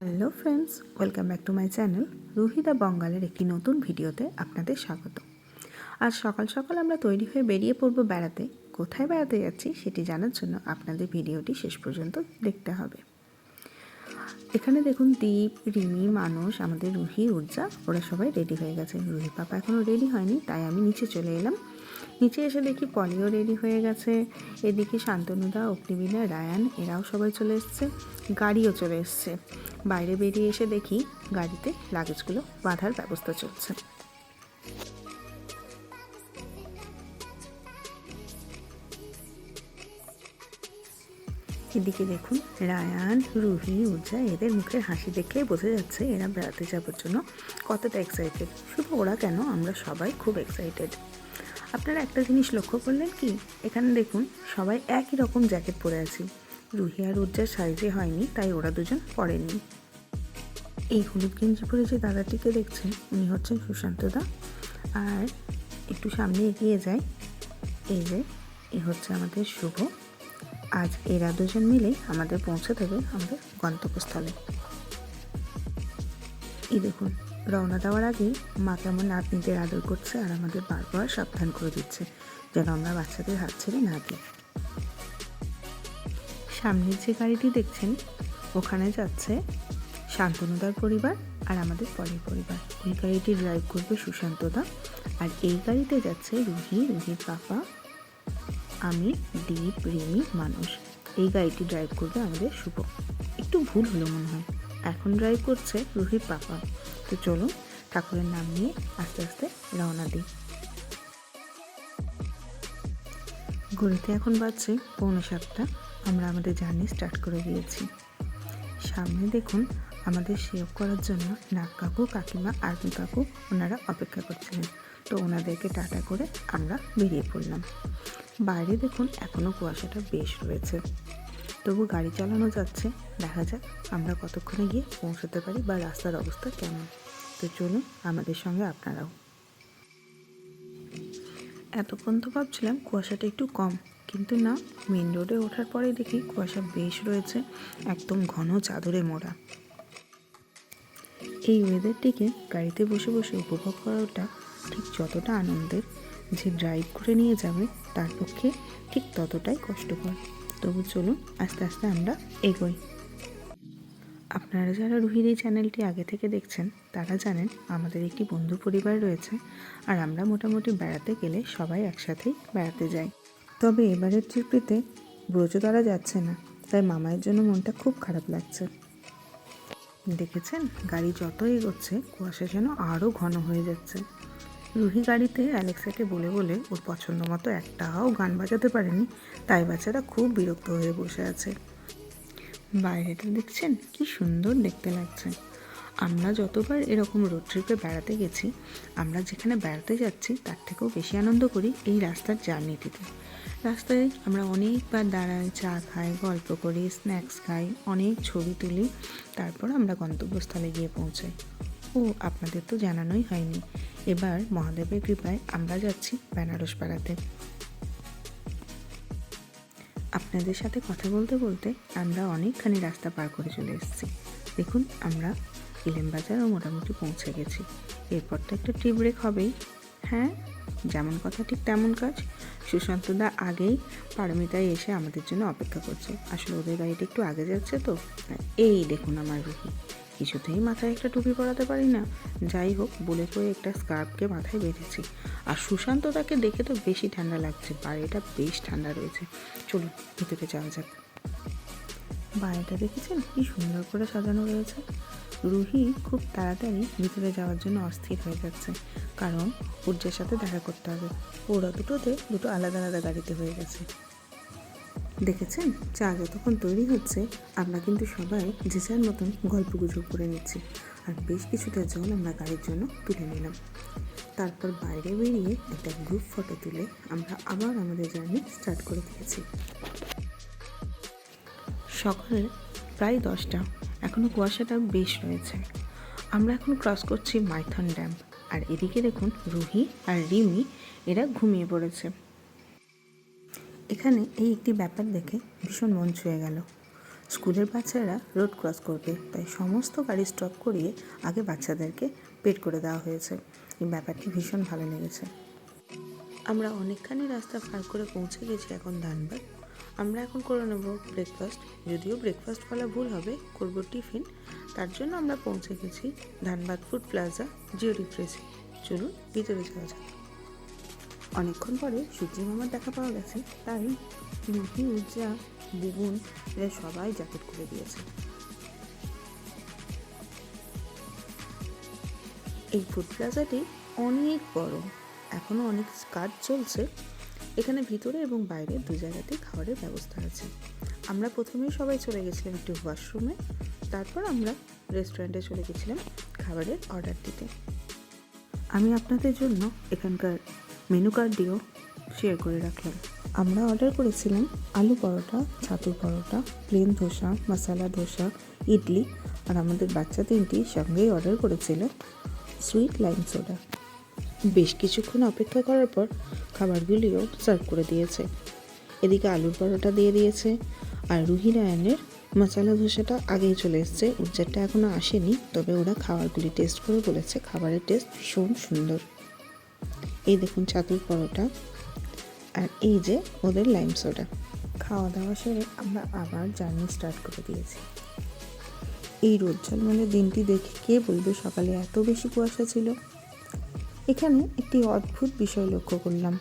Hello friends, welcome back to my channel Ruhi the বঙ্গালের একটি নতুন ভিডিওতে আপনাদের স্বাগত। আজ সকাল সকাল আমরা তৈরি হয়ে বেরিয়ে পড়ব বেড়াতে। কোথায় বেড়াতে যাচ্ছি সেটি জানার জন্য আপনাদের ভিডিওটি শেষ পর্যন্ত দেখতে হবে। এখানে দেখুন দীপ, রিমি, মানুষ, আমাদের রুহি, উর্জা ওরা সবাই রেডি হয়ে গেছে। রুহির পাপা এখনও রেডি হয়নি, তাই আমি নিচে চলে এলাম। নিচে এসে দেখি পলিও রেডি হয়ে গেছে। এদিকে শান্তনুদা, অগ্নিবীণা, রায়ান এরাও সবাই চলে এসছে। গাড়িও চলে এসছে। বাইরে বেরিয়ে এসে দেখি গাড়িতে লাগেজগুলো বাঁধার ব্যবস্থা চলছে। এদিকে দেখুন রায়ান, রুহি, উর্জা এদের মুখের হাসি দেখে বোঝা যাচ্ছে এরা বেড়াতে যাওয়ার জন্য কতটা এক্সাইটেড। শুধু ওরা কেন, আমরা সবাই খুব এক্সাইটেড। আপনারা একটা জিনিস লক্ষ্য করলেন কি, এখানে দেখুন সবাই একই রকম জ্যাকেট পরে আছি। রুহি আর উর্জার সাইজে হয়নি, তাই ওরা দুজন পরেনি। এই হলুদ গেঞ্জি পরে যে দাদাটিকে দেখছেন উনি হচ্ছেন সুশান্তদা। আর একটু সামনে এগিয়ে যায়, এই যে এ হচ্ছে আমাদের শুভ। আজ এরা দুজন মিলে আমাদের পৌঁছে দেবে আমাদের গন্তব্যস্থলে। এই দেখুন রওনা দেওয়ার আগেই মা কেমন নাতনিদের আদর করছে আর আমাদের বারবার সাবধান করে দিচ্ছে যেন আমরা বাচ্চাদের হাত ছেড়ে না দিই। সামনের যে গাড়িটি দেখছেন ওখানে যাচ্ছে শান্তনুদার পরিবার আর আমাদের পরের পরিবার। ওই গাড়িটি ড্রাইভ করবে সুশান্তদা। আর এই গাড়িতে যাচ্ছে রুহি, রুহির পাপা, আমি, দীপ, রিমি, মানুষ। এই গাড়িটি ড্রাইভ করবে আমাদের শুভ। একটু ভুল হলো মনে হয়, এখন ড্রাইভ করছে রুহির পাপা। তো চলুন ঠাকুরের নাম নিয়ে আস্তে আস্তে রওনা দিই। ঘড়িতে এখন বাজছে 6:45। আমরা আমাদের জার্নি স্টার্ট করে দিয়েছি। সামনে দেখুন আমাদের সেভ করার জন্য নাগ কাকু, কাকিমা, আরবি কাকু ওনারা অপেক্ষা করছিলেন। তো ওনাদেরকে টাটা করে আমরা বেরিয়ে পড়লাম। বাইরে দেখুন এখনও কুয়াশাটা বেশ রয়েছে, তবু গাড়ি চালানো যাচ্ছে। দেখা যাক আমরা কতক্ষণে গিয়ে পৌঁছতে পারি বা রাস্তার অবস্থা কেমন। তো চলুন আমাদের সঙ্গে আপনারাও। এতক্ষণ তো ভাবছিলাম কুয়াশাটা একটু কম, কিন্তু না, মেন রোডে ওঠার পরে দেখি কুয়াশা বেশ রয়েছে, একদম ঘন চাদরে মোড়া। এই ওয়েদারটিকে গাড়িতে বসে বসে উপভোগ করাটা ঠিক যতটা আনন্দের, যে ড্রাইভ করে নিয়ে যাবে তার পক্ষে ঠিক ততটাই কষ্টকর। তবু চলুন আস্তে আস্তে আমরা এগোই। আপনারা যারা রুহির এই চ্যানেলটি আগে থেকে দেখছেন তারা জানেন আমাদের একটি বন্ধু পরিবার রয়েছে, আর আমরা মোটামুটি বেড়াতে গেলে সবাই একসাথেই বেড়াতে যাই। তবে এবারের ট্রিপটিতে ব্রজ তারা যাচ্ছে না, তাই মামায়ের জন্য মনটা খুব খারাপ লাগছে। দেখেছেন গাড়ি যত এগোচ্ছে কুয়াশা যেন আরও ঘন হয়ে যাচ্ছে। রুহি গাড়িতে অ্যালেক্সাকে বলে বলে ওর পছন্দ মতো একটাও গান বাজাতে পারেনি, তাই বাচ্চারা খুব বিরক্ত হয়ে বসে আছে। বাইরেটা দেখছেন কি সুন্দর দেখতে লাগছে। আমরা যতবার এরকম রোড ট্রিপে বেড়াতে গেছি, আমরা যেখানে বেড়াতে যাচ্ছি তার থেকেও বেশি আনন্দ করি এই রাস্তার জার্নিটিতে। রাস্তায় আমরা অনেকবার দাঁড়াই, চা খাই, গল্প করি, স্ন্যাক্স খাই, অনেক ছবি তুলি, তারপর আমরা গন্তব্যস্থলে গিয়ে পৌঁছাই। ও আপনাদের তো জানানোই হয়নি, এবার মহাদেবের কৃপায় আমরা যাচ্ছি বেনারস বেড়াতে। আপনাদের সাথে কথা বলতে বলতে আমরা অনেকখানি রাস্তা পার করে চলে এসেছি। দেখুন আমরা ইলেম বাজারও মোটামুটি পৌঁছে গেছি। এরপর তো একটা টি ব্রেক হবেই। হ্যাঁ, যেমন কথা ঠিক তেমন কাজ। সুশান্তদা আগেই পারমিতায় এসে আমাদের জন্য অপেক্ষা করছে। আসলে ওদের গাড়িটা একটু আগে যাচ্ছে তো। এই দেখুন আমার রুহি, কিছুতেই মাথায় একটা টুপি পরাতে পারি না। যাই হোক, বলে করে একটা স্কার্ফকে মাথায় বেঁধেছি। আর সুশান্তদাকে দেখে তো বেশি ঠান্ডা লাগছে, বাড়িটা বেশ ঠান্ডা রয়েছে। চলুন ভিতরে যাওয়া যাক। বাড়িটা দেখেছেন কি সুন্দর করে সাজানো রয়েছে। রুহি খুব তাড়াতাড়ি ভিতরে যাওয়ার জন্য অস্থির হয়ে যাচ্ছে, কারণ উর্জার সাথে দেখা করতে হবে। ওরা দুটো আলাদা আলাদা গাড়িতে হয়ে গেছে। দেখেছেন চা যতক্ষণ তৈরি হচ্ছে আমরা কিন্তু সবাই যে যার মতন গল্প গুজব করে নিচ্ছি, আর বেশ কিছুটা জল আমরা গাড়ির জন্য তুলে নিলাম। তারপর বাইরে বেরিয়ে একটা গ্রুপ ফটো তুলে আমরা আবার আমাদের জার্নি স্টার্ট করে দিয়েছি। সকাল প্রায় 10টা, এখনও কুয়াশাটা বেশ রয়েছে। আমরা এখন ক্রস করছি মাইথন ড্যাম, আর এদিকে দেখুন রুহি আর রিমি এরা ঘুমিয়ে পড়েছে। এখানে এই একটি ব্যাপার দেখে ভীষণ মন ছুঁয়ে গেল। স্কুলের বাচ্চারা রোড ক্রস করবে, তাই সমস্ত গাড়ি স্টপ করিয়ে আগে বাচ্চাদেরকে বের করে দেওয়া হয়েছে। এই ব্যাপারটি ভীষণ ভালো লেগেছে। আমরা অনেকখানি রাস্তা পার করে পৌঁছে গেছি এখন ধানবাদ। আমরা এখন করে নেব ব্রেকফাস্ট, যদিও ব্রেকফাস্ট বলা ভুল হবে, করব টিফিন। তার জন্য আমরা পৌঁছে গেছি ধানবাদ ফুড প্লাজা জিও রিফ্রেশে। চলুন ভিতরে যাওয়া যাক। অনেকক্ষণ পরে সূর্যি মামার দেখা পাওয়া গেছে, তাই রুহি, উজ্জা, বুবুন এরা সবাই জ্যাকেট খুলে দিয়েছে। এই ফুড প্লাজাটি অনেক বড়, এখনও অনেক কাজ চলছে। এখানে ভিতরে এবং বাইরে দু জায়গাতেই খাবারের ব্যবস্থা আছে। আমরা প্রথমেই সবাই চলে গেছিলাম একটু ওয়াশরুমে, তারপর আমরা রেস্টুরেন্টে চলে গেছিলাম খাবারের অর্ডার দিতে। আমি আপনাদের জন্য এখানকার মেনু কার্ডটিও শেয়ার করে রাখলাম। আমরা অর্ডার করেছিলাম আলু পরোটা, ছাতুর পরোটা, প্লেন ধোসা, মশলা ধোসা, ইডলি, আর আমাদের বাচ্চা তিনটি সঙ্গেই অর্ডার করেছিল সুইট লাইম সোডা। বেশ কিছুক্ষণ অপেক্ষা করার পর খাবারগুলিও সার্ভ করে দিয়েছে। এদিকে আলুর পরোটা দিয়ে দিয়েছে, আর রুহি রায়ানের মশলা ধোসাটা আগেই চলে এসছে, উজ্জারটা এখনও আসেনি। তবে ওরা খাবারগুলি টেস্ট করে বলেছে খাবারের টেস্ট ভীষণ সুন্দর। এই দেখুন ছাতুর পরোটা, আর এই যে ওদের লাইম সোডা। খাওয়া দাওয়া সেরে আমরা আবার জার্নি স্টার্ট করে দিয়েছি। এই রোদ ঝলমলে দিনটি দেখে কে বলবে সকালে এত বেশি কুয়াশা ছিল। এখানে একটি অদ্ভুত বিষয় লক্ষ্য করলাম,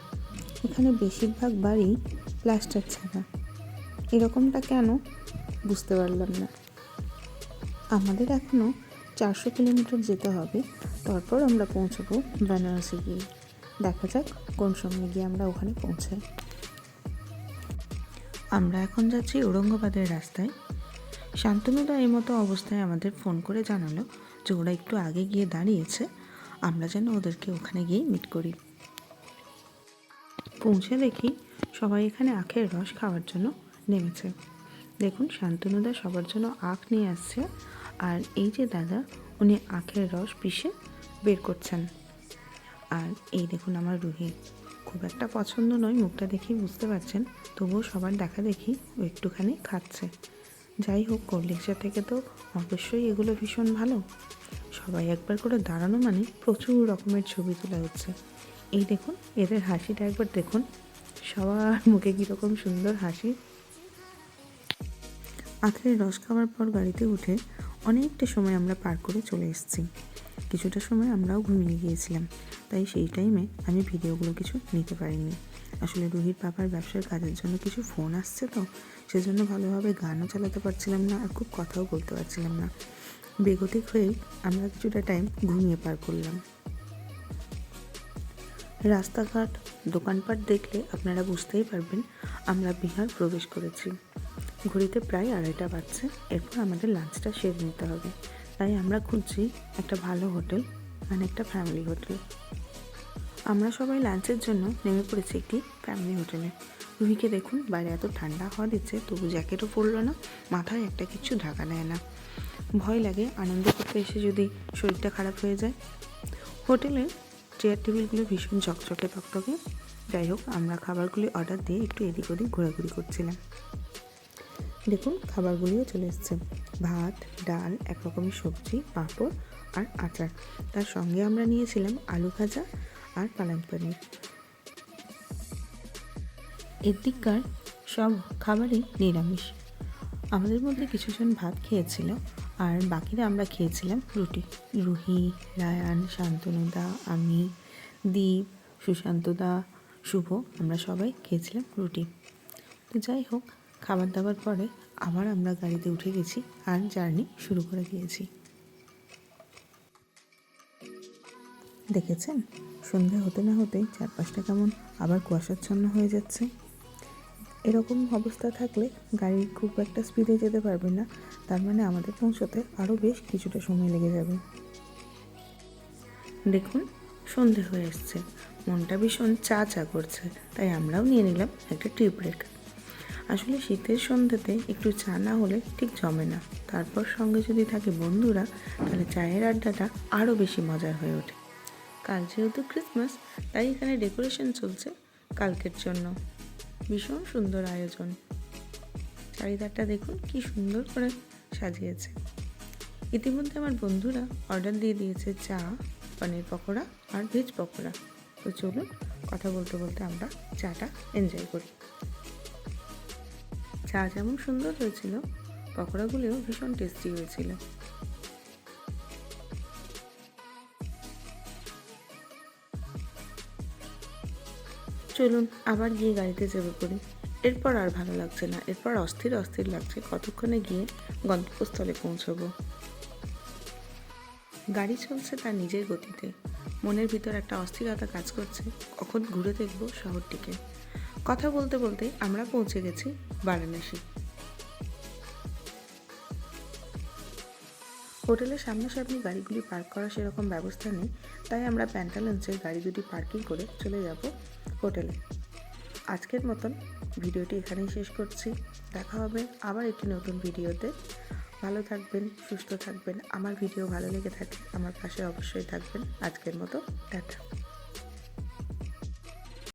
এখানে বেশিরভাগ বাড়ি প্লাস্টার ছাড়া। এরকমটা কেন বুঝতে পারলাম না। আমাদের এখনও 400 কিলোমিটার যেতে হবে, তারপর আমরা পৌঁছবো বেনারসে গিয়ে। দেখা যাক কোন সময় গিয়ে আমরা ওখানে পৌঁছাই। আমরা এখন যাচ্ছি ঔরঙ্গাবাদের রাস্তায়। শান্তনুদা এই মতো অবস্থায় আমাদের ফোন করে জানালো যে ওরা একটু আগে গিয়ে দাঁড়িয়েছে, আমরা যেন ওদেরকে ওখানে গিয়ে মিট করি। পৌঁছে দেখি সবাই এখানে আখের রস খাওয়ার জন্য নেমেছে। দেখুন শান্তনুদা সবার জন্য আখ নিয়ে আসছে, আর এই যে দাদা উনি আখের রস পিষে বের করছেন। আর এই দেখুন আমার রুহি, খুব একটা পছন্দ নয়, মুখটা দেখেই বুঝতে পারছেন, তবুও সবার দেখা দেখি ও একটুখানি খাচ্ছে। যাই হোক, কলিগসা থেকে তো অবশ্যই এগুলো ভীষণ ভালো। সবাই একবার করে দাঁড়ানো মানে প্রচুর রকমের ছবি তোলা হচ্ছে। এই দেখুন এদের হাসিটা একবার দেখুন, সবার মুখে কীরকম সুন্দর হাসি। আখের রস খাওয়ার পর গাড়িতে উঠে অনেকটা সময় আমরা পার করে চলে এসেছি। কিছুটা সময় আমরাও ঘুমিয়ে গিয়েছিলাম, তাই সেই টাইমে আমি ভিডিওগুলো কিছু নিতে পারিনি। আসলে রুহির পাপার ব্যবসার কাজের জন্য কিছু ফোন আসছে, তো সেজন্য ভালোভাবে গানও চালাতে পারছিলাম না, আর খুব কথাও বলতে পারছিলাম না। বেগতিক হয়েই আমরা কিছুটা টাইম ঘুমিয়ে পার করলাম। রাস্তাঘাট, দোকানপাট দেখলে আপনারা বুঝতেই পারবেন আমরা বিহার প্রবেশ করেছি। ঘড়িতে প্রায় 2:30 বাজছে, এরপর আমাদের লাঞ্চটা সেরে নিতে হবে। তাই আমরা খুঁজছি একটা ভালো হোটেল, মানে একটা ফ্যামিলি হোটেল। আমরা সবাই লাঞ্চের জন্য নেমে পড়েছি একটি ফ্যামিলি হোটেলে। রুহিকে দেখুন বাইরে এত ঠান্ডা হাওয়া দিচ্ছে, তবু জ্যাকেটও পরলো না, মাথায় একটা কিছু ঢাকা নেয় না। ভয় লাগে আনন্দ করতে এসে যদি শরীরটা খারাপ হয়ে যায়। হোটেলের চেয়ার টেবিলগুলো ভীষণ ঝকঝকে তকতকে। যাই হোক, আমরা খাবারগুলি অর্ডার দিয়ে একটু এদিক ওদিক ঘোরাঘুরি করছিলাম। দেখুন খাবারগুলিও চলে এসছে, ভাত, ডাল, এক রকমের সবজি, পাঁপড় আর আচার। তার সঙ্গে আমরা নিয়েছিলাম আলু ভাজা আর পালং পনির। এর দিককার সব খাবারই নিরামিষ। আমাদের মধ্যে কিছুজন ভাত খেয়েছিল, আর বাকিরা আমরা খেয়েছিলাম রুটি। রুহি, রায়ান, শান্তনুদা, আমি, দীপ, সুশান্তদা, শুভ, আমরা সবাই খেয়েছিলাম রুটি। তো যাই হোক, খাবার দাবার পরে আবার আমরা গাড়িতে উঠে গেছি আর জার্নি শুরু করে দিয়েছি। দেখেছেন সন্ধ্যা হতে না হতেই চারপাশটা কেমন আবার কুয়াশাচ্ছন্ন হয়ে যাচ্ছে। এরকম অবস্থা থাকলে গাড়ি খুব একটা স্পিডে যেতে পারবে না, তার মানে আমাদের পৌঁছতে আরও বেশ কিছুটা সময় লেগে যাবে। দেখুন সন্ধে হয়ে এসছে, মনটা ভীষণ চা চা করছে, তাই আমরাও নিয়ে নিলাম একটা টি ব্রেক। আসলে শীতের সন্ধ্যেতে একটু চা না হলে ঠিক জমে না, তারপর সঙ্গে যদি থাকে বন্ধুরা, তাহলে চায়ের আড্ডাটা আরও বেশি মজার হয়ে ওঠে। কাল যেহেতু ক্রিসমাস, তাই এখানে ডেকোরেশন চলছে কালকের জন্য, ভীষণ সুন্দর আয়োজন। চারিধারটা দেখুন কি সুন্দর করে সাজিয়েছে। ইতিমধ্যে আমার বন্ধুরা অর্ডার দিয়ে দিয়েছে চা, পনির পকোড়া আর ভেজ পকোড়া। তো চলুন কথা বলতে বলতে আমরা চাটা এনজয় করি। চা যেমন সুন্দর হয়েছিল, পকোড়াগুলিও ভীষণ টেস্টি হয়েছিল। চলুন আবার গিয়ে গাড়িতে চেপে পড়ি। এরপর আর ভালো লাগছে না, এরপর অস্থির অস্থির লাগছে কতক্ষণে গিয়ে গন্তব্যস্থলে পৌঁছবো। গাড়ি চলছে তার নিজের গতিতে, মনের ভিতর একটা অস্থিরতা কাজ করছে কখন ঘুরে দেখব শহরটিকে। কথা বলতে বলতে আমরা পৌঁছে গেছি বারাণসী। হোটেলের সামনাসামনি গাড়িগুলি পার্ক করার সেরকম ব্যবস্থা নেই, তাই আমরা প্যান্টালুন্সের গাড়ি দুটি পার্কিং করে চলে যাব হোটেলে। আজকের মতন ভিডিওটি এখানেই শেষ করছি। দেখা হবে আবার একটি নতুন ভিডিওতে। ভালো থাকবেন, সুস্থ থাকবেন। আমার ভিডিও ভালো লেগে থাকে আমার পাশে অবশ্যই থাকবেন। আজকের মতো টাটা।